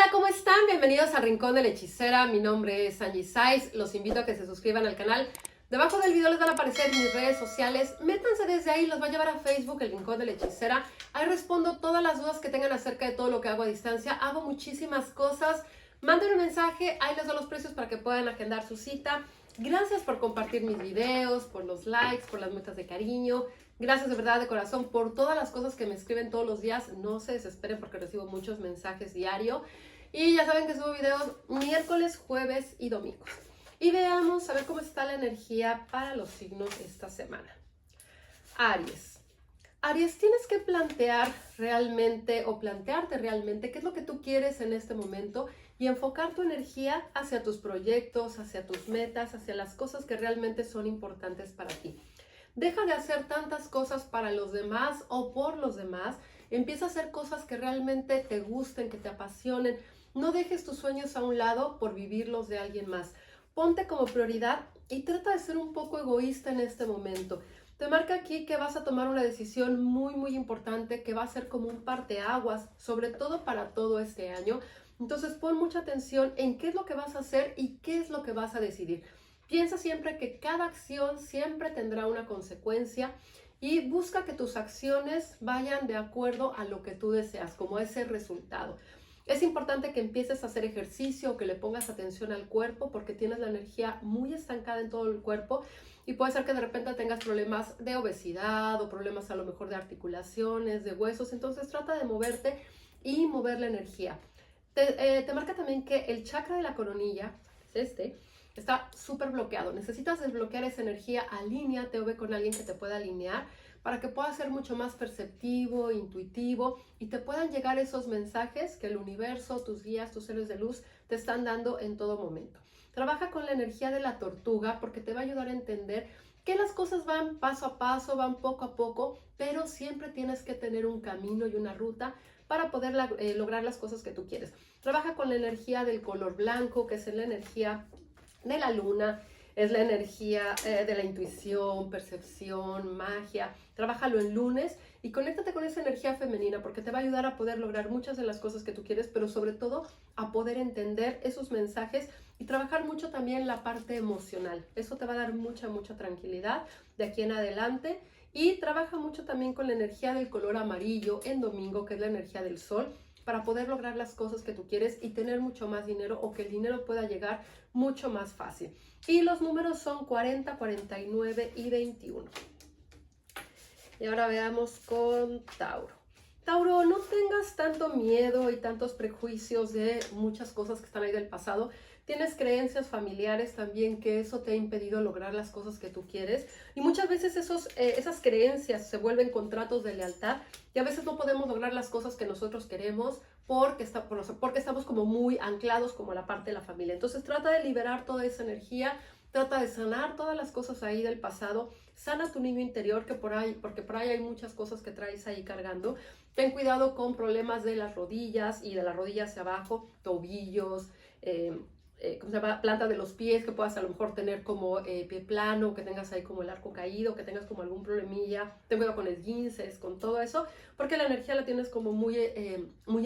Hola, ¿cómo están? Bienvenidos al Rincón de la Hechicera. Mi nombre es Angie Saiz. Los invito a que se suscriban al canal. Debajo del video les van a aparecer mis redes sociales. Métanse desde ahí, los va a llevar a Facebook, el Rincón de la Hechicera. Ahí respondo todas las dudas que tengan acerca de todo lo que hago a distancia. Hago muchísimas cosas. Manden un mensaje, ahí les doy los precios para que puedan agendar su cita. Gracias por compartir mis videos, por los likes, por las muestras de cariño. Gracias de verdad de corazón por todas las cosas que me escriben todos los días. No se desesperen porque recibo muchos mensajes diario. Y ya saben que subo videos miércoles, jueves y domingos. Y veamos a ver cómo está la energía para los signos esta semana. Aries. Aries, tienes que plantear realmente o plantearte realmente qué es lo que tú quieres en este momento y enfocar tu energía hacia tus proyectos, hacia tus metas, hacia las cosas que realmente son importantes para ti. Deja de hacer tantas cosas para los demás o por los demás. Empieza a hacer cosas que realmente te gusten, que te apasionen. No dejes tus sueños a un lado por vivirlos de alguien más. Ponte como prioridad y trata de ser un poco egoísta en este momento. Te marca aquí que vas a tomar una decisión muy importante que va a ser como un parteaguas, sobre todo para todo este año. Entonces pon mucha atención en qué es lo que vas a hacer y qué es lo que vas a decidir. Piensa siempre que cada acción siempre tendrá una consecuencia y busca que tus acciones vayan de acuerdo a lo que tú deseas, como ese resultado. Es importante que empieces a hacer ejercicio o que le pongas atención al cuerpo porque tienes la energía muy estancada en todo el cuerpo y puede ser que de repente tengas problemas de obesidad o problemas a lo mejor de articulaciones, de huesos. Entonces trata de moverte y mover la energía. Te marca también que el chakra de la coronilla, está súper bloqueado. Necesitas desbloquear esa energía, alíñate o ve con alguien que te pueda alinear para que puedas ser mucho más perceptivo, intuitivo y te puedan llegar esos mensajes que el universo, tus guías, tus seres de luz te están dando en todo momento. Trabaja con la energía de la tortuga porque te va a ayudar a entender que las cosas van paso a paso, van poco a poco, pero siempre tienes que tener un camino y una ruta para poder lograr las cosas que tú quieres. Trabaja con la energía del color blanco, que es la energía de la luna, es la energía de la intuición, percepción, magia. Trabájalo en lunes y conéctate con esa energía femenina porque te va a ayudar a poder lograr muchas de las cosas que tú quieres, pero sobre todo a poder entender esos mensajes y trabajar mucho también la parte emocional. Eso te va a dar mucha tranquilidad de aquí en adelante. Y trabaja mucho también con la energía del color amarillo en domingo, que es la energía del sol, para poder lograr las cosas que tú quieres y tener mucho más dinero o que el dinero pueda llegar mucho más fácil. Y los números son 40, 49 y 21. Y ahora veamos con Tauro. Tauro, no tengas tanto miedo y tantos prejuicios de muchas cosas que están ahí del pasado. Tienes creencias familiares también que eso te ha impedido lograr las cosas que tú quieres. Y muchas veces esas creencias se vuelven contratos de lealtad y a veces no podemos lograr las cosas que nosotros queremos porque estamos como muy anclados como a la parte de la familia. Entonces trata de liberar toda esa energía. Trata de sanar todas las cosas ahí del pasado. Sana tu niño interior, porque por ahí hay muchas cosas que traes ahí cargando. Ten cuidado con problemas de las rodillas y de la rodilla hacia abajo, tobillos, ¿cómo se llama? Planta de los pies, que puedas a lo mejor tener como pie plano, que tengas ahí como el arco caído, que tengas como algún problemilla. Ten cuidado con esguinces, con todo eso, porque la energía la tienes como muy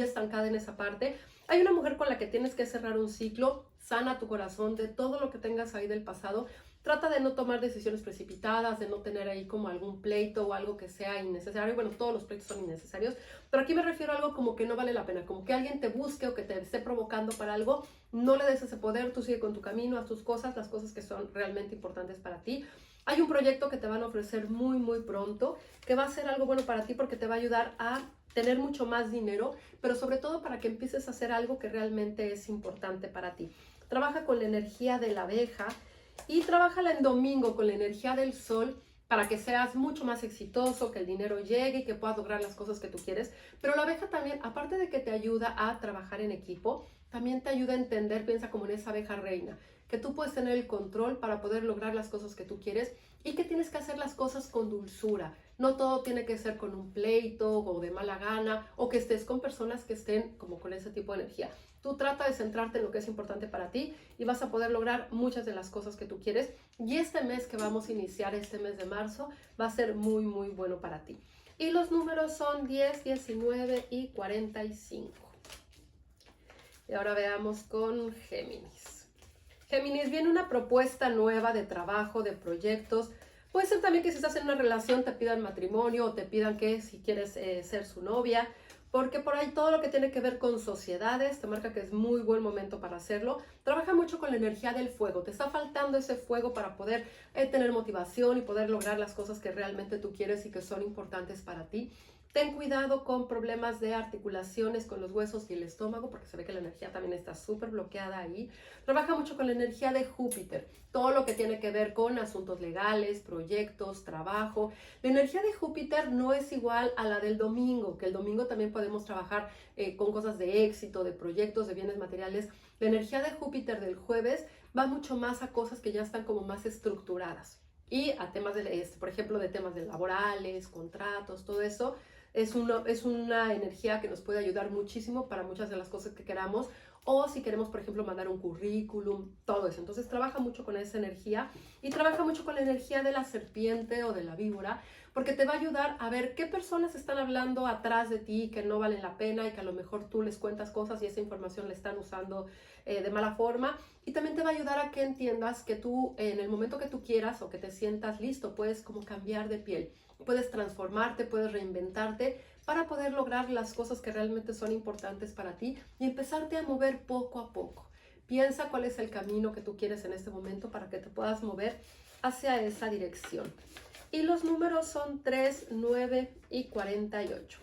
estancada en esa parte. Hay una mujer con la que tienes que cerrar un ciclo. Sana tu corazón de todo lo que tengas ahí del pasado. Trata de no tomar decisiones precipitadas, de no tener ahí como algún pleito o algo que sea innecesario. Bueno, todos los pleitos son innecesarios, pero aquí me refiero a algo como que no vale la pena, como que alguien te busque o que te esté provocando para algo. No le des ese poder, tú sigue con tu camino, haz tus cosas, las cosas que son realmente importantes para ti. Hay un proyecto que te van a ofrecer muy pronto, que va a ser algo bueno para ti porque te va a ayudar a tener mucho más dinero, pero sobre todo para que empieces a hacer algo que realmente es importante para ti. Trabaja con la energía de la abeja y trabájala en domingo con la energía del sol para que seas mucho más exitoso, que el dinero llegue y que puedas lograr las cosas que tú quieres. Pero la abeja también, aparte de que te ayuda a trabajar en equipo, también te ayuda a entender, piensa como en esa abeja reina, que tú puedes tener el control para poder lograr las cosas que tú quieres y que tienes que hacer las cosas con dulzura. No todo tiene que ser con un pleito o de mala gana o que estés con personas que estén como con ese tipo de energía. Tú trata de centrarte en lo que es importante para ti y vas a poder lograr muchas de las cosas que tú quieres. Y este mes que vamos a iniciar, este mes de marzo, va a ser muy bueno para ti. Y los números son 10, 19 y 45. Y ahora veamos con Géminis. Géminis, viene una propuesta nueva de trabajo, de proyectos. Puede ser también que si estás en una relación te pidan matrimonio o te pidan que si quieres ser su novia, porque por ahí todo lo que tiene que ver con sociedades te marca que es muy buen momento para hacerlo. Trabaja mucho con la energía del fuego. Te está faltando ese fuego para poder tener motivación y poder lograr las cosas que realmente tú quieres y que son importantes para ti. Ten cuidado con problemas de articulaciones con los huesos y el estómago, porque se ve que la energía también está súper bloqueada ahí. Trabaja mucho con la energía de Júpiter, todo lo que tiene que ver con asuntos legales, proyectos, trabajo. La energía de Júpiter no es igual a la del domingo, que el domingo también podemos trabajar con cosas de éxito, de proyectos, de bienes materiales. La energía de Júpiter del jueves va mucho más a cosas que ya están como más estructuradas. Y a temas, por ejemplo, de temas de laborales, contratos, todo eso. Es una energía que nos puede ayudar muchísimo para muchas de las cosas que queramos, o si queremos, por ejemplo, mandar un currículum, todo eso. Entonces trabaja mucho con esa energía y trabaja mucho con la energía de la serpiente o de la víbora, porque te va a ayudar a ver qué personas están hablando atrás de ti que no valen la pena y que a lo mejor tú les cuentas cosas y esa información la están usando de mala forma. Y también te va a ayudar a que entiendas que tú, en el momento que tú quieras o que te sientas listo, puedes como cambiar de piel. Puedes transformarte, puedes reinventarte para poder lograr las cosas que realmente son importantes para ti y empezarte a mover poco a poco. Piensa cuál es el camino que tú quieres en este momento para que te puedas mover hacia esa dirección. Y los números son 3, 9 y 48.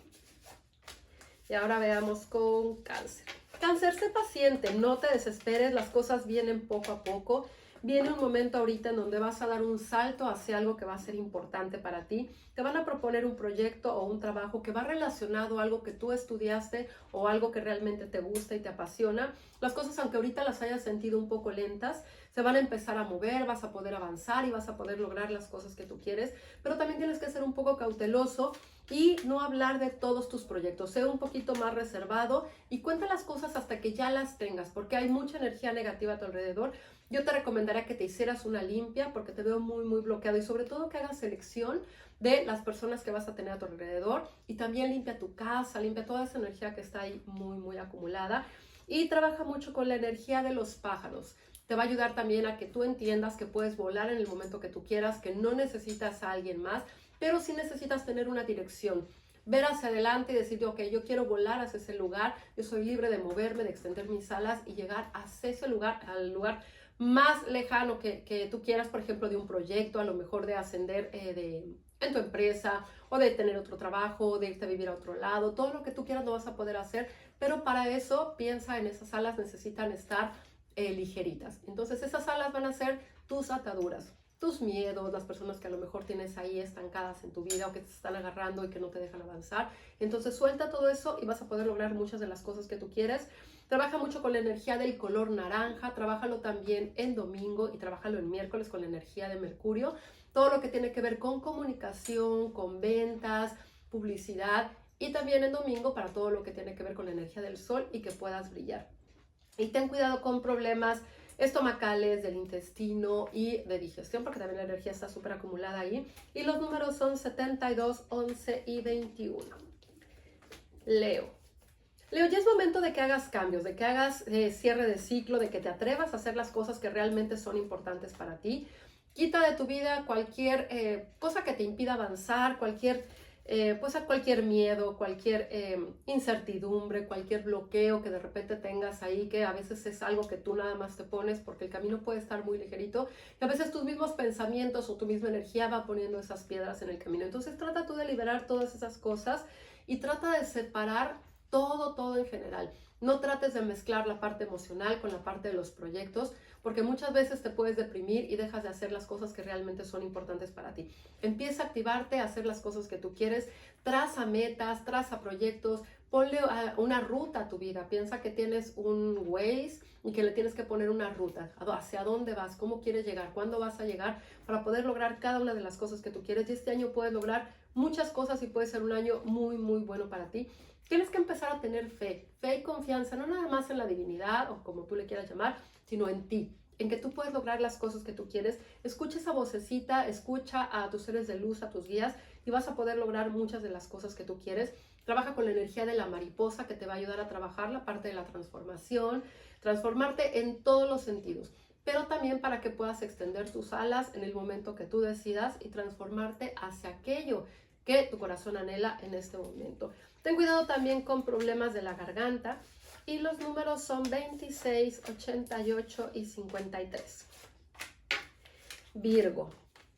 Y ahora veamos con Cáncer. Cáncer, sé paciente, no te desesperes, las cosas vienen poco a poco. Viene un momento ahorita en donde vas a dar un salto hacia algo que va a ser importante para ti. Te van a proponer un proyecto o un trabajo que va relacionado a algo que tú estudiaste o algo que realmente te gusta y te apasiona. Las cosas, aunque ahorita las hayas sentido un poco lentas, se van a empezar a mover, vas a poder avanzar y vas a poder lograr las cosas que tú quieres, pero también tienes que ser un poco cauteloso y no hablar de todos tus proyectos. Sé un poquito más reservado y cuenta las cosas hasta que ya las tengas, porque hay mucha energía negativa a tu alrededor. Yo te recomendaría que te hicieras una limpia porque te veo muy, muy bloqueado y sobre todo que hagas selección de las personas que vas a tener a tu alrededor y también limpia tu casa, limpia toda esa energía que está ahí muy, muy acumulada y trabaja mucho con la energía de los pájaros. Te va a ayudar también a que tú entiendas que puedes volar en el momento que tú quieras, que no necesitas a alguien más, pero sí necesitas tener una dirección. Ver hacia adelante y decir, ok, yo quiero volar hacia ese lugar, yo soy libre de moverme, de extender mis alas y llegar hacia ese lugar, al lugar más lejano que tú quieras, por ejemplo, de un proyecto, a lo mejor de ascender en tu empresa o de tener otro trabajo, de irte a vivir a otro lado, todo lo que tú quieras lo vas a poder hacer, pero para eso piensa en esas alas, necesitan estar ligeritas. Entonces esas alas van a ser tus ataduras, tus miedos, las personas que a lo mejor tienes ahí estancadas en tu vida o que te están agarrando y que no te dejan avanzar. Entonces suelta todo eso y vas a poder lograr muchas de las cosas que tú quieres. Trabaja mucho con la energía del color naranja, trabájalo también en domingo y trabájalo en miércoles con la energía de Mercurio. Todo lo que tiene que ver con comunicación, con ventas, publicidad y también en domingo para todo lo que tiene que ver con la energía del sol y que puedas brillar. Y ten cuidado con problemas estomacales, del intestino y de digestión, porque también la energía está súper acumulada ahí. Y los números son 72, 11 y 21. Leo. Leo, ya es momento de que hagas cambios, de que hagas cierre de ciclo, de que te atrevas a hacer las cosas que realmente son importantes para ti. Quita de tu vida cualquier cosa que te impida avanzar, cualquier miedo, cualquier incertidumbre, cualquier bloqueo que de repente tengas ahí, que a veces es algo que tú nada más te pones porque el camino puede estar muy ligerito y a veces tus mismos pensamientos o tu misma energía va poniendo esas piedras en el camino. Entonces trata tú de liberar todas esas cosas y trata de separar todo en general. No trates de mezclar la parte emocional con la parte de los proyectos, porque muchas veces te puedes deprimir y dejas de hacer las cosas que realmente son importantes para ti. Empieza a activarte, a hacer las cosas que tú quieres, traza metas, traza proyectos, ponle una ruta a tu vida. Piensa que tienes un Waze y que le tienes que poner una ruta. ¿Hacia dónde vas? ¿Cómo quieres llegar? ¿Cuándo vas a llegar? Para poder lograr cada una de las cosas que tú quieres. Y este año puedes lograr muchas cosas y puede ser un año muy, muy bueno para ti. Tienes que empezar a tener fe y confianza, no nada más en la divinidad o como tú le quieras llamar, sino en ti, en que tú puedes lograr las cosas que tú quieres. Escucha esa vocecita, escucha a tus seres de luz, a tus guías y vas a poder lograr muchas de las cosas que tú quieres. Trabaja con la energía de la mariposa que te va a ayudar a trabajar la parte de la transformación, transformarte en todos los sentidos, pero también para que puedas extender tus alas en el momento que tú decidas y transformarte hacia aquello que tu corazón anhela en este momento. Ten cuidado también con problemas de la garganta y los números son 26, 88 y 53. Virgo.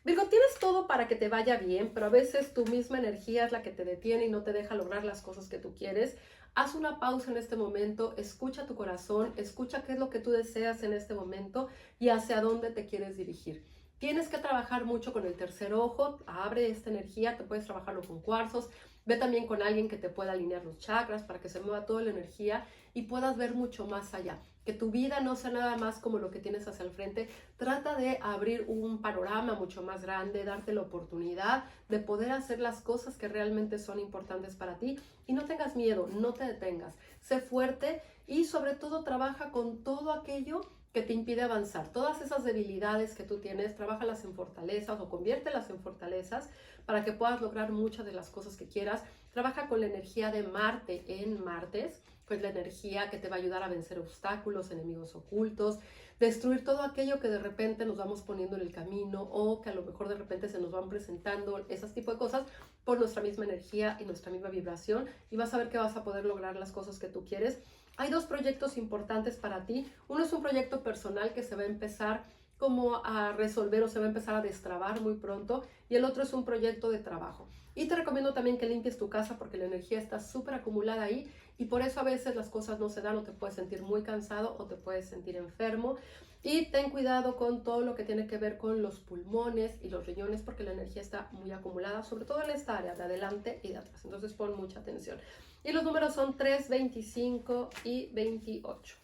Virgo, tienes todo para que te vaya bien, pero a veces tu misma energía es la que te detiene y no te deja lograr las cosas que tú quieres. Haz una pausa en este momento, escucha tu corazón, escucha qué es lo que tú deseas en este momento y hacia dónde te quieres dirigir. Tienes que trabajar mucho con el tercer ojo, abre esta energía, te puedes trabajarlo con cuarzos, ve también con alguien que te pueda alinear los chakras para que se mueva toda la energía y puedas ver mucho más allá. Que tu vida no sea nada más como lo que tienes hacia el frente. Trata de abrir un panorama mucho más grande, darte la oportunidad de poder hacer las cosas que realmente son importantes para ti y no tengas miedo, no te detengas. Sé fuerte y sobre todo trabaja con todo aquello que te impide avanzar. Todas esas debilidades que tú tienes, trábajalas en fortalezas o conviértelas en fortalezas para que puedas lograr muchas de las cosas que quieras. Trabaja con la energía de Marte en martes, pues la energía que te va a ayudar a vencer obstáculos, enemigos ocultos, destruir todo aquello que de repente nos vamos poniendo en el camino o que a lo mejor de repente se nos van presentando, esas tipo de cosas por nuestra misma energía y nuestra misma vibración, y vas a ver que vas a poder lograr las cosas que tú quieres. Hay dos proyectos importantes para ti. Uno es un proyecto personal que se va a empezar como a resolver o se va a empezar a destrabar muy pronto, y el otro es un proyecto de trabajo. Y te recomiendo también que limpies tu casa porque la energía está súper acumulada ahí y por eso a veces las cosas no se dan o te puedes sentir muy cansado o te puedes sentir enfermo. Y ten cuidado con todo lo que tiene que ver con los pulmones y los riñones porque la energía está muy acumulada, sobre todo en esta área de adelante y de atrás. Entonces pon mucha atención. Y los números son 3, 25 y 28.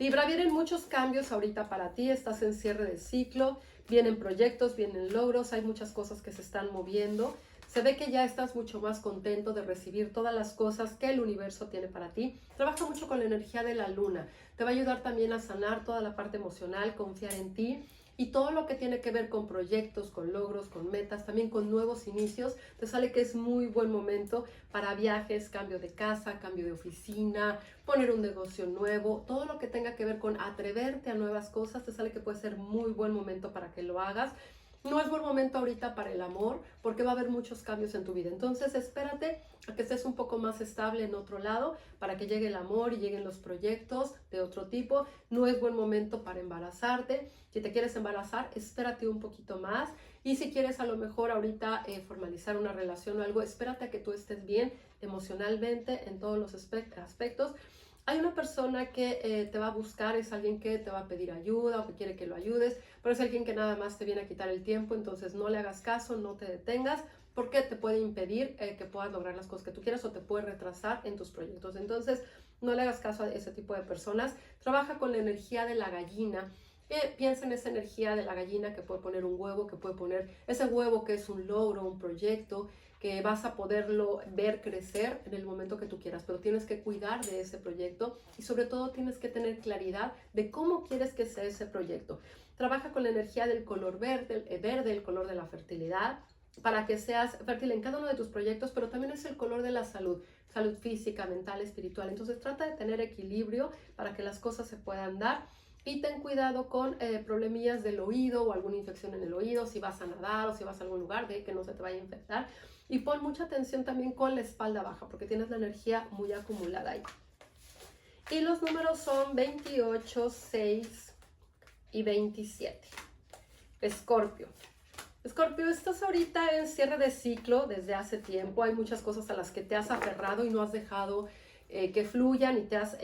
Libra, vienen muchos cambios ahorita para ti, estás en cierre de ciclo, vienen proyectos, vienen logros, hay muchas cosas que se están moviendo. Se ve que ya estás mucho más contento de recibir todas las cosas que el universo tiene para ti. Trabaja mucho con la energía de la luna, te va a ayudar también a sanar toda la parte emocional, confiar en ti. Y todo lo que tiene que ver con proyectos, con logros, con metas, también con nuevos inicios, te sale que es muy buen momento para viajes, cambio de casa, cambio de oficina, poner un negocio nuevo, todo lo que tenga que ver con atreverte a nuevas cosas, te sale que puede ser muy buen momento para que lo hagas. No es buen momento ahorita para el amor porque va a haber muchos cambios en tu vida. Entonces espérate a que estés un poco más estable en otro lado para que llegue el amor y lleguen los proyectos de otro tipo. No es buen momento para embarazarte. Si te quieres embarazar, espérate un poquito más. Y si quieres a lo mejor ahorita formalizar una relación o algo, espérate a que tú estés bien emocionalmente en todos los aspectos. Hay una persona que te va a buscar, es alguien que te va a pedir ayuda o que quiere que lo ayudes, pero es alguien que nada más te viene a quitar el tiempo, entonces no le hagas caso, no te detengas, porque te puede impedir que puedas lograr las cosas que tú quieras o te puede retrasar en tus proyectos. Entonces no le hagas caso a ese tipo de personas. Trabaja con la energía de la gallina. Piensa en esa energía de la gallina que puede poner un huevo, que puede poner ese huevo que es un logro, un proyecto, que vas a poderlo ver crecer en el momento que tú quieras, pero tienes que cuidar de ese proyecto y sobre todo tienes que tener claridad de cómo quieres que sea ese proyecto. Trabaja con la energía del color verde, el color de la fertilidad, para que seas fértil en cada uno de tus proyectos, pero también es el color de la salud, salud física, mental, espiritual. Entonces trata de tener equilibrio para que las cosas se puedan dar. Y ten cuidado con problemillas del oído o alguna infección en el oído, si vas a nadar o si vas a algún lugar, de que no se te vaya a infectar. Y pon mucha atención también con la espalda baja, porque tienes la energía muy acumulada ahí. Y los números son 28, 6 y 27. Escorpio. Escorpio, estás ahorita en cierre de ciclo desde hace tiempo. Hay muchas cosas a las que te has aferrado y no has dejado que fluyan y te has...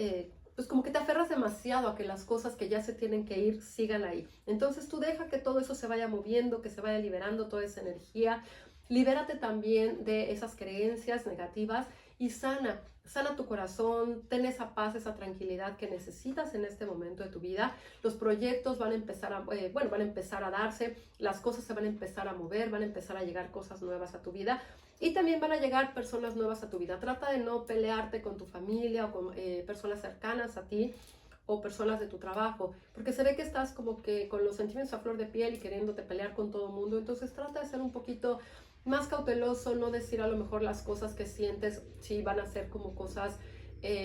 pues como que te aferras demasiado a que las cosas que ya se tienen que ir sigan ahí. Entonces tú deja que todo eso se vaya moviendo, que se vaya liberando toda esa energía. Libérate también de esas creencias negativas y sana tu corazón, ten esa paz, esa tranquilidad que necesitas en este momento de tu vida. Los proyectos van a empezar van a empezar a darse, las cosas se van a empezar a mover, van a empezar a llegar cosas nuevas a tu vida y también van a llegar personas nuevas a tu vida. Trata de no pelearte con tu familia o con personas cercanas a ti o personas de tu trabajo, porque se ve que estás como que con los sentimientos a flor de piel y queriéndote pelear con todo el mundo. Entonces trata de ser un poquito más cauteloso, no decir a lo mejor las cosas que sientes, si van a ser como cosas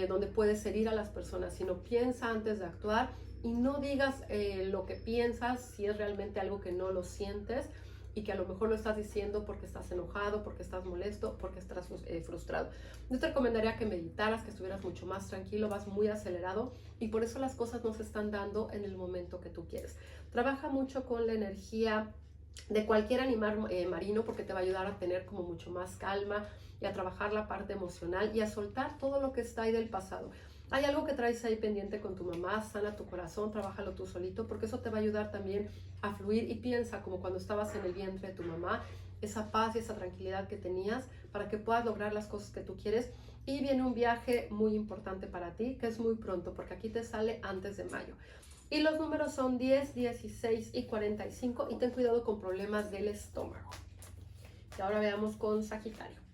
donde puedes herir a las personas, sino piensa antes de actuar y no digas lo que piensas si es realmente algo que no lo sientes y que a lo mejor lo estás diciendo porque estás enojado, porque estás molesto, porque estás frustrado. Yo te recomendaría que meditaras, que estuvieras mucho más tranquilo, vas muy acelerado y por eso las cosas no se están dando en el momento que tú quieres. Trabaja mucho con la energía de cualquier animal marino porque te va a ayudar a tener como mucho más calma y a trabajar la parte emocional y a soltar todo lo que está ahí del pasado. Hay algo que traes ahí pendiente con tu mamá, sana tu corazón, trabájalo tú solito, porque eso te va a ayudar también a fluir y piensa como cuando estabas en el vientre de tu mamá, esa paz y esa tranquilidad que tenías para que puedas lograr las cosas que tú quieres. Y viene un viaje muy importante para ti, que es muy pronto, porque aquí te sale antes de mayo. Y los números son 10, 16 y 45 y ten cuidado con problemas del estómago. Y ahora veamos con Sagitario.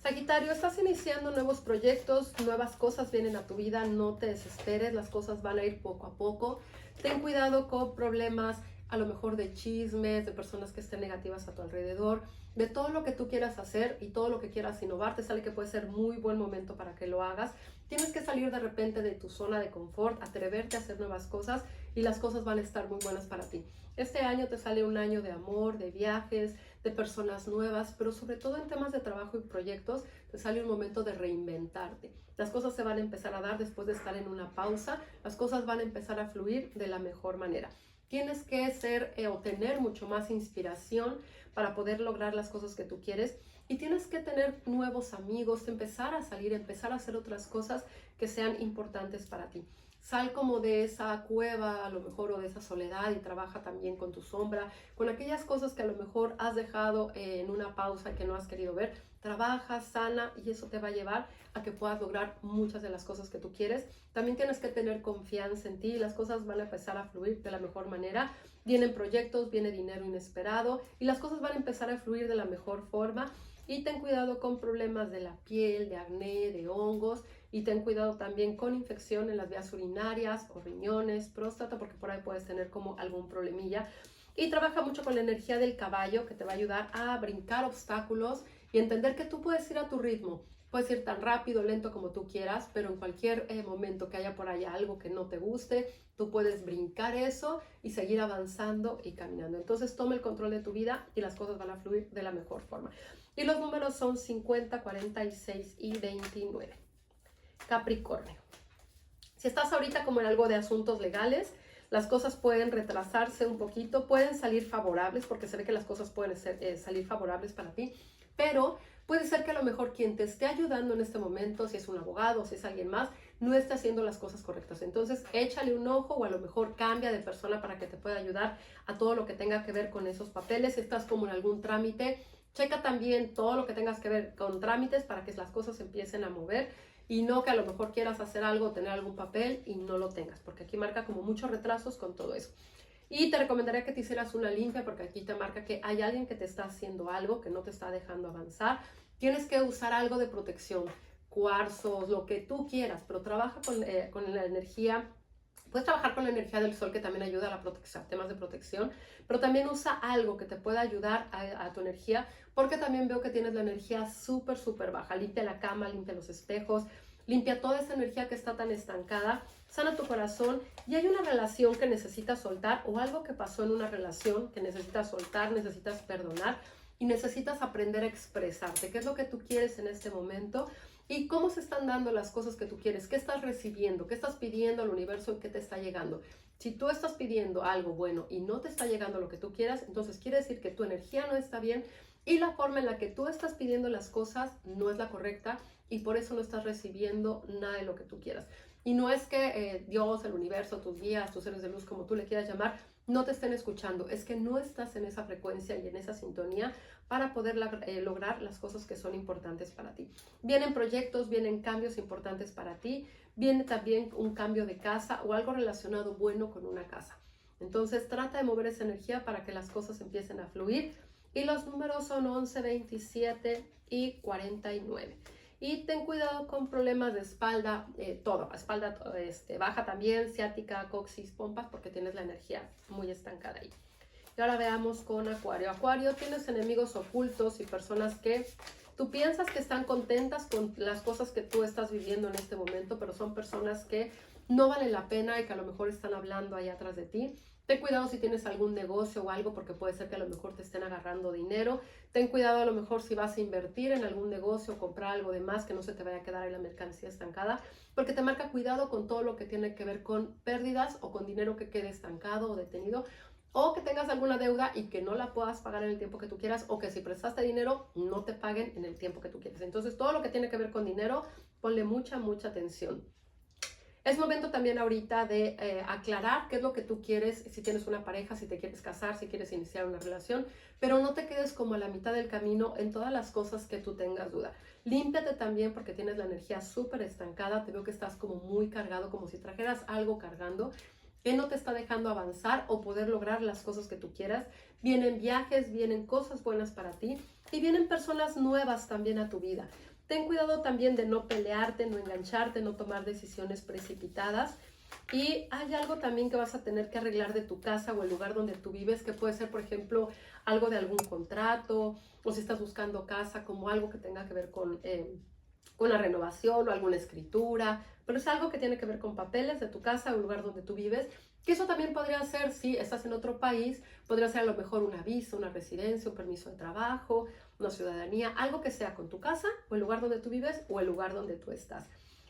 Sagitario, estás iniciando nuevos proyectos, nuevas cosas vienen a tu vida, no te desesperes, las cosas van a ir poco a poco. Ten cuidado con problemas a lo mejor de chismes, de personas que estén negativas a tu alrededor, de todo lo que tú quieras hacer y todo lo que quieras innovar, te sale que puede ser muy buen momento para que lo hagas. Tienes que salir de repente de tu zona de confort, atreverte a hacer nuevas cosas y las cosas van a estar muy buenas para ti. Este año te sale un año de amor, de viajes, de personas nuevas, pero sobre todo en temas de trabajo y proyectos, te sale un momento de reinventarte. Las cosas se van a empezar a dar después de estar en una pausa, las cosas van a empezar a fluir de la mejor manera. Tienes que ser o tener mucho más inspiración para poder lograr las cosas que tú quieres y tienes que tener nuevos amigos, empezar a salir, empezar a hacer otras cosas que sean importantes para ti. Sal como de esa cueva a lo mejor o de esa soledad y trabaja también con tu sombra, con aquellas cosas que a lo mejor has dejado en una pausa y que no has querido ver. Trabaja, sana y eso te va a llevar a que puedas lograr muchas de las cosas que tú quieres. También tienes que tener confianza en ti y las cosas van a empezar a fluir de la mejor manera. Vienen proyectos, viene dinero inesperado y las cosas van a empezar a fluir de la mejor forma. Y ten cuidado con problemas de la piel, de acné, de hongos. Y ten cuidado también con infección en las vías urinarias o riñones, próstata, porque por ahí puedes tener como algún problemilla. Y trabaja mucho con la energía del caballo, que te va a ayudar a brincar obstáculos y entender que tú puedes ir a tu ritmo. Puedes ir tan rápido, lento como tú quieras, pero en cualquier momento que haya por allá algo que no te guste, tú puedes brincar eso y seguir avanzando y caminando. Entonces toma el control de tu vida y las cosas van a fluir de la mejor forma. Y los números son 50, 46 y 29. Capricornio. Si estás ahorita como en algo de asuntos legales, las cosas pueden retrasarse un poquito, pueden salir favorables, porque se ve que las cosas pueden salir favorables para ti, pero puede ser que a lo mejor quien te esté ayudando en este momento, si es un abogado, si es alguien más, no esté haciendo las cosas correctas. Entonces, échale un ojo o a lo mejor cambia de persona para que te pueda ayudar a todo lo que tenga que ver con esos papeles. Si estás como en algún trámite, checa también todo lo que tengas que ver con trámites para que las cosas empiecen a mover y no que a lo mejor quieras hacer algo, tener algún papel y no lo tengas, porque aquí marca como muchos retrasos con todo eso. Y te recomendaría que te hicieras una limpia porque aquí te marca que hay alguien que te está haciendo algo, que no te está dejando avanzar. Tienes que usar algo de protección, cuarzos, lo que tú quieras, pero trabaja con la energía. Puedes trabajar con la energía del sol que también ayuda a la protección, temas de protección, pero también usa algo que te pueda ayudar a tu energía, porque también veo que tienes la energía súper, súper baja. Limpia la cama, limpia los espejos, limpia toda esa energía que está tan estancada, sana tu corazón y hay una relación que necesitas soltar o algo que pasó en una relación que necesitas soltar, necesitas perdonar y necesitas aprender a expresarte. ¿Qué es lo que tú quieres en este momento? ¿Y cómo se están dando las cosas que tú quieres? ¿Qué estás recibiendo? ¿Qué estás pidiendo al universo y qué te está llegando? Si tú estás pidiendo algo bueno y no te está llegando lo que tú quieras, entonces quiere decir que tu energía no está bien y la forma en la que tú estás pidiendo las cosas no es la correcta y por eso no estás recibiendo nada de lo que tú quieras. Y no es que Dios, el universo, tus guías, tus seres de luz, como tú le quieras llamar, no te estén escuchando. Es que no estás en esa frecuencia y en esa sintonía para poder lograr las cosas que son importantes para ti. Vienen proyectos, vienen cambios importantes para ti, viene también un cambio de casa o algo relacionado bueno con una casa. Entonces trata de mover esa energía para que las cosas empiecen a fluir. Y los números son 11, 27 y 49. Y ten cuidado con problemas de espalda, espalda baja también, ciática, coxis, pompas, porque tienes la energía muy estancada ahí. Y ahora veamos con Acuario. Acuario, tienes enemigos ocultos y personas que tú piensas que están contentas con las cosas que tú estás viviendo en este momento, pero son personas que no valen la pena y que a lo mejor están hablando ahí atrás de ti. Ten cuidado si tienes algún negocio o algo, porque puede ser que a lo mejor te estén agarrando dinero. Ten cuidado a lo mejor si vas a invertir en algún negocio o comprar algo de más, que no se te vaya a quedar en la mercancía estancada, porque te marca cuidado con todo lo que tiene que ver con pérdidas o con dinero que quede estancado o detenido, o que tengas alguna deuda y que no la puedas pagar en el tiempo que tú quieras, o que si prestaste dinero no te paguen en el tiempo que tú quieres. Entonces todo lo que tiene que ver con dinero, ponle mucha atención. Es momento también ahorita de aclarar qué es lo que tú quieres, si tienes una pareja, si te quieres casar, si quieres iniciar una relación, pero no te quedes como a la mitad del camino en todas las cosas que tú tengas duda. Límpiate también porque tienes la energía súper estancada, te veo que estás como muy cargado, como si trajeras algo cargando, que no te está dejando avanzar o poder lograr las cosas que tú quieras. Vienen viajes, vienen cosas buenas para ti y vienen personas nuevas también a tu vida. Ten cuidado también de no pelearte, no engancharte, no tomar decisiones precipitadas. Y hay algo también que vas a tener que arreglar de tu casa o el lugar donde tú vives, que puede ser, por ejemplo, algo de algún contrato, o si estás buscando casa, como algo que tenga que ver con una renovación o alguna escritura, pero es algo que tiene que ver con papeles de tu casa o el lugar donde tú vives, que eso también podría ser, si estás en otro país, podría ser a lo mejor una visa, una residencia, un permiso de trabajo, una ciudadanía, algo que sea con tu casa o el lugar donde tú vives o el lugar donde tú estás.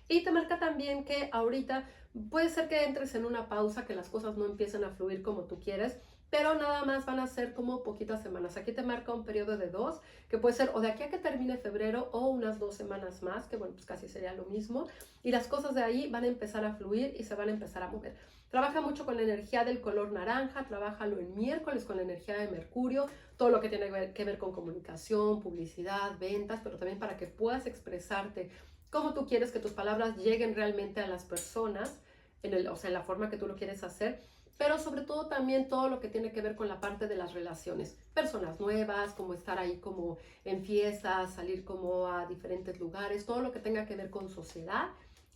Y te marca también que ahorita puede ser que entres en una pausa, que las cosas no empiecen a fluir como tú quieres, pero nada más van a ser como poquitas semanas. Aquí te marca un periodo de 2, que puede ser o de aquí a que termine febrero o unas 2 semanas más, que bueno, pues casi sería lo mismo. Y las cosas de ahí van a empezar a fluir y se van a empezar a mover. Trabaja mucho con la energía del color naranja, trabájalo en miércoles con la energía de Mercurio, todo lo que tiene que ver con comunicación, publicidad, ventas, pero también para que puedas expresarte como tú quieres, que tus palabras lleguen realmente a las personas, o sea, en la forma que tú lo quieres hacer, pero sobre todo también todo lo que tiene que ver con la parte de las relaciones, personas nuevas, como estar ahí como en fiestas, salir como a diferentes lugares, todo lo que tenga que ver con sociedad,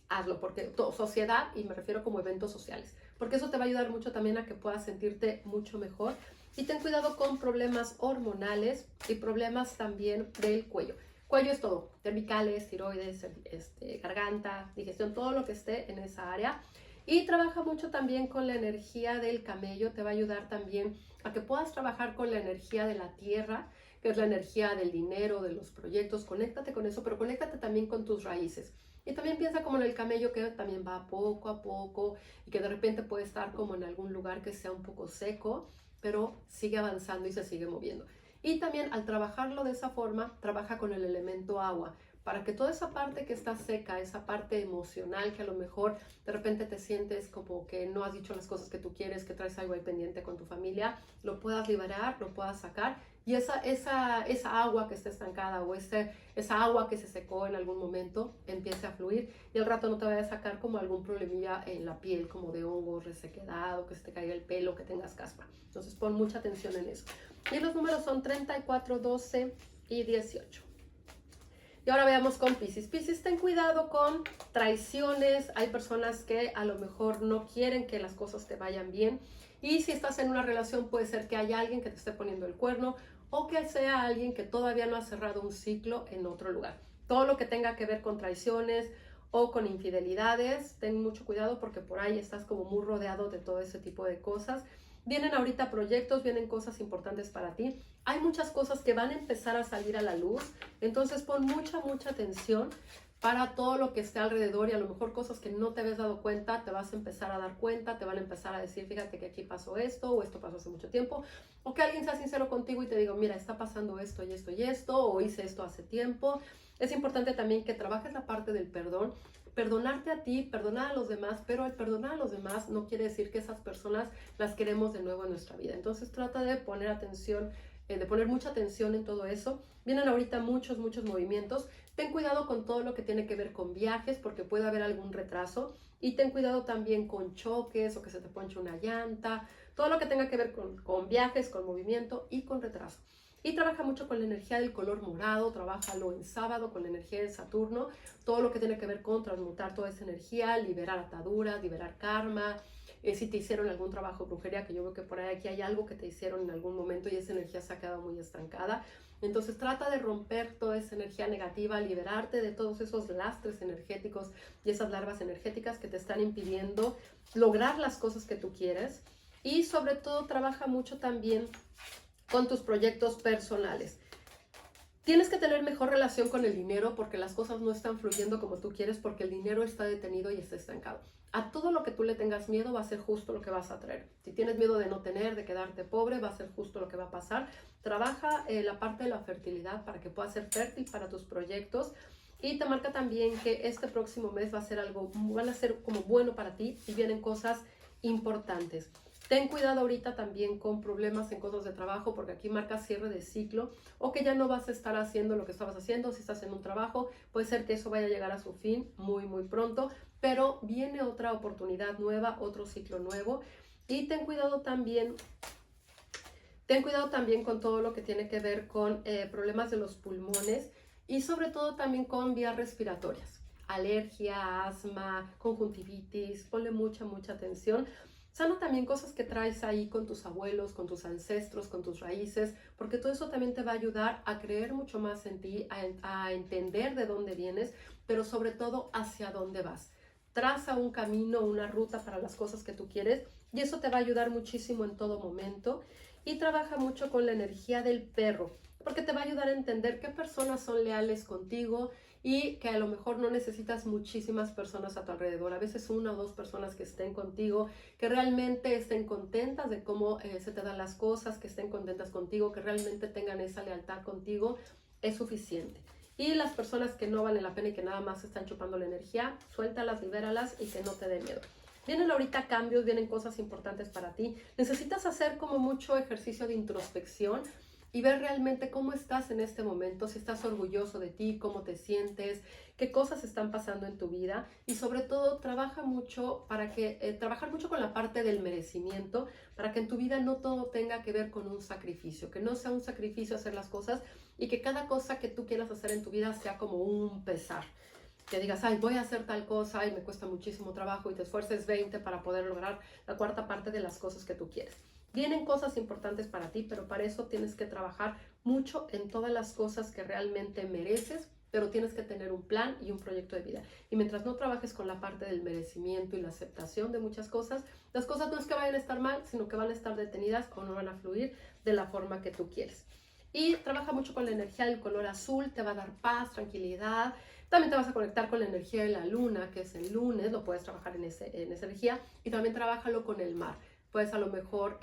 hazlo, porque sociedad, y me refiero como eventos sociales, porque eso te va a ayudar mucho también a que puedas sentirte mucho mejor. Y ten cuidado con problemas hormonales y problemas también del cuello. Cuello es todo, cervicales, tiroides, garganta, digestión, todo lo que esté en esa área. Y trabaja mucho también con la energía del camello, te va a ayudar también a que puedas trabajar con la energía de la tierra, que es la energía del dinero, de los proyectos. Conéctate con eso, pero conéctate también con tus raíces. Y también piensa como en el camello, que también va poco a poco y que de repente puede estar como en algún lugar que sea un poco seco, pero sigue avanzando y se sigue moviendo. Y también al trabajarlo de esa forma, trabaja con el elemento agua, para que toda esa parte que está seca, esa parte emocional que a lo mejor de repente te sientes como que no has dicho las cosas que tú quieres, que traes algo ahí pendiente con tu familia, lo puedas liberar, lo puedas sacar, y esa agua que está estancada o esa agua que se secó en algún momento empiece a fluir, y al rato no te vaya a sacar como algún problemilla en la piel, como de hongos, resequedad, o que se te caiga el pelo, que tengas caspa. Entonces pon mucha atención en eso. Y los números son 34, 12 y 18. Y ahora veamos con Piscis. Piscis, ten cuidado con traiciones. Hay personas que a lo mejor no quieren que las cosas te vayan bien. Y si estás en una relación, puede ser que haya alguien que te esté poniendo el cuerno o que sea alguien que todavía no ha cerrado un ciclo en otro lugar. Todo lo que tenga que ver con traiciones o con infidelidades, ten mucho cuidado porque por ahí estás como muy rodeado de todo ese tipo de cosas. Vienen ahorita proyectos, vienen cosas importantes para ti. Hay muchas cosas que van a empezar a salir a la luz, entonces pon mucha atención para todo lo que esté alrededor, y a lo mejor cosas que no te habías dado cuenta, te vas a empezar a dar cuenta, te van a empezar a decir, fíjate que aquí pasó esto, o esto pasó hace mucho tiempo, o que alguien sea sincero contigo y te diga, mira, está pasando esto y esto y esto, o hice esto hace tiempo. Es importante también que trabajes la parte del perdón, perdonarte a ti, perdonar a los demás, pero el perdonar a los demás no quiere decir que esas personas las queremos de nuevo en nuestra vida. Entonces trata de poner atención, de poner mucha atención en todo eso. Vienen ahorita muchos movimientos. Ten cuidado con todo lo que tiene que ver con viajes, porque puede haber algún retraso. Y ten cuidado también con choques o que se te ponche una llanta. Todo lo que tenga que ver con viajes, con movimiento y con retraso. Y trabaja mucho con la energía del color morado, trabájalo en sábado con la energía de Saturno, todo lo que tiene que ver con transmutar toda esa energía, liberar ataduras, liberar karma, si te hicieron algún trabajo de brujería, que yo veo que por ahí aquí hay algo que te hicieron en algún momento y esa energía se ha quedado muy estancada. Entonces trata de romper toda esa energía negativa, liberarte de todos esos lastres energéticos y esas larvas energéticas que te están impidiendo lograr las cosas que tú quieres. Y sobre todo trabaja mucho también con tus proyectos personales. Tienes que tener mejor relación con el dinero porque las cosas no están fluyendo como tú quieres, porque el dinero está detenido y está estancado. A todo lo que tú le tengas miedo va a ser justo lo que vas a traer. Si tienes miedo de no tener, de quedarte pobre, va a ser justo lo que va a pasar. Trabaja la parte de la fertilidad para que puedas ser fértil para tus proyectos. Y te marca también que este próximo mes va a ser van a ser como bueno para ti y vienen cosas importantes. Ten cuidado ahorita también con problemas en cosas de trabajo, porque aquí marca cierre de ciclo o que ya no vas a estar haciendo lo que estabas haciendo. Si estás en un trabajo, puede ser que eso vaya a llegar a su fin muy, muy pronto, pero viene otra oportunidad nueva, otro ciclo nuevo. Y ten cuidado también con todo lo que tiene que ver con problemas de los pulmones y sobre todo también con vías respiratorias. Alergia, asma, conjuntivitis, ponle mucha atención. Sana también cosas que traes ahí con tus abuelos, con tus ancestros, con tus raíces, porque todo eso también te va a ayudar a creer mucho más en ti, a entender de dónde vienes, pero sobre todo hacia dónde vas. Traza un camino, una ruta para las cosas que tú quieres y eso te va a ayudar muchísimo en todo momento. Y trabaja mucho con la energía del perro, porque te va a ayudar a entender qué personas son leales contigo y que a lo mejor no necesitas muchísimas personas a tu alrededor. A veces una o dos personas que estén contigo, que realmente estén contentas de cómo se te dan las cosas, que estén contentas contigo, que realmente tengan esa lealtad contigo, es suficiente. Y las personas que no valen la pena y que nada más están chupando la energía, suéltalas, libéralas y que no te dé miedo. Vienen ahorita cambios, vienen cosas importantes para ti. Necesitas hacer como mucho ejercicio de introspección y ver realmente cómo estás en este momento, si estás orgulloso de ti, cómo te sientes, qué cosas están pasando en tu vida y sobre todo trabajar mucho con la parte del merecimiento para que en tu vida no todo tenga que ver con un sacrificio, que no sea un sacrificio hacer las cosas y que cada cosa que tú quieras hacer en tu vida sea como un pesar. Que digas, ay, voy a hacer tal cosa y me cuesta muchísimo trabajo y te esfuerces 20 para poder lograr la cuarta parte de las cosas que tú quieres. Vienen cosas importantes para ti, pero para eso tienes que trabajar mucho en todas las cosas que realmente mereces, pero tienes que tener un plan y un proyecto de vida. Y mientras no trabajes con la parte del merecimiento y la aceptación de muchas cosas, las cosas no es que vayan a estar mal, sino que van a estar detenidas o no van a fluir de la forma que tú quieres. Y trabaja mucho con la energía del color azul, te va a dar paz, tranquilidad. También te vas a conectar con la energía de la luna, que es el lunes, lo puedes trabajar en esa energía. Y también trabájalo con el mar. Puedes a lo mejor,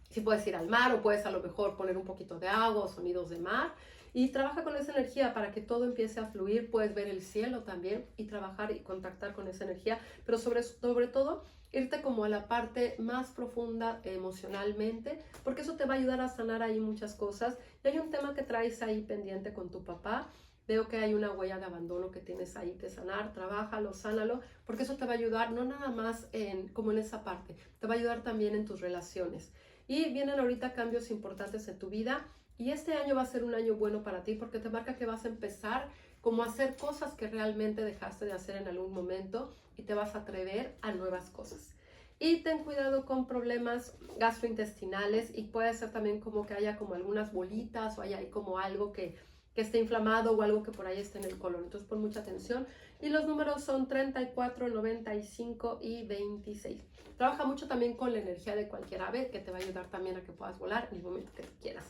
si puedes ir al mar o puedes a lo mejor poner un poquito de agua o sonidos de mar. Y trabaja con esa energía para que todo empiece a fluir. Puedes ver el cielo también y trabajar y contactar con esa energía. Pero sobre todo, irte como a la parte más profunda emocionalmente, porque eso te va a ayudar a sanar ahí muchas cosas. Y hay un tema que traes ahí pendiente con tu papá. Veo que hay una huella de abandono que tienes ahí que sanar, trabájalo, sánalo, porque eso te va a ayudar no nada más como en esa parte, te va a ayudar también en tus relaciones. Y vienen ahorita cambios importantes en tu vida y este año va a ser un año bueno para ti porque te marca que vas a empezar como a hacer cosas que realmente dejaste de hacer en algún momento y te vas a atrever a nuevas cosas. Y ten cuidado con problemas gastrointestinales y puede ser también como que haya como algunas bolitas o haya ahí como algo que esté inflamado o algo que por ahí esté en el colon. Entonces pon mucha atención. Y los números son 34, 95 y 26. Trabaja mucho también con la energía de cualquier ave que te va a ayudar también a que puedas volar en el momento que tú quieras.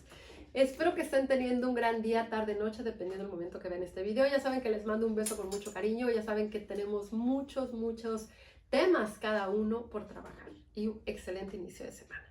Espero que estén teniendo un gran día, tarde, noche, dependiendo del momento que vean este video. Ya saben que les mando un beso con mucho cariño. Ya saben que tenemos muchos temas cada uno por trabajar. Y un excelente inicio de semana.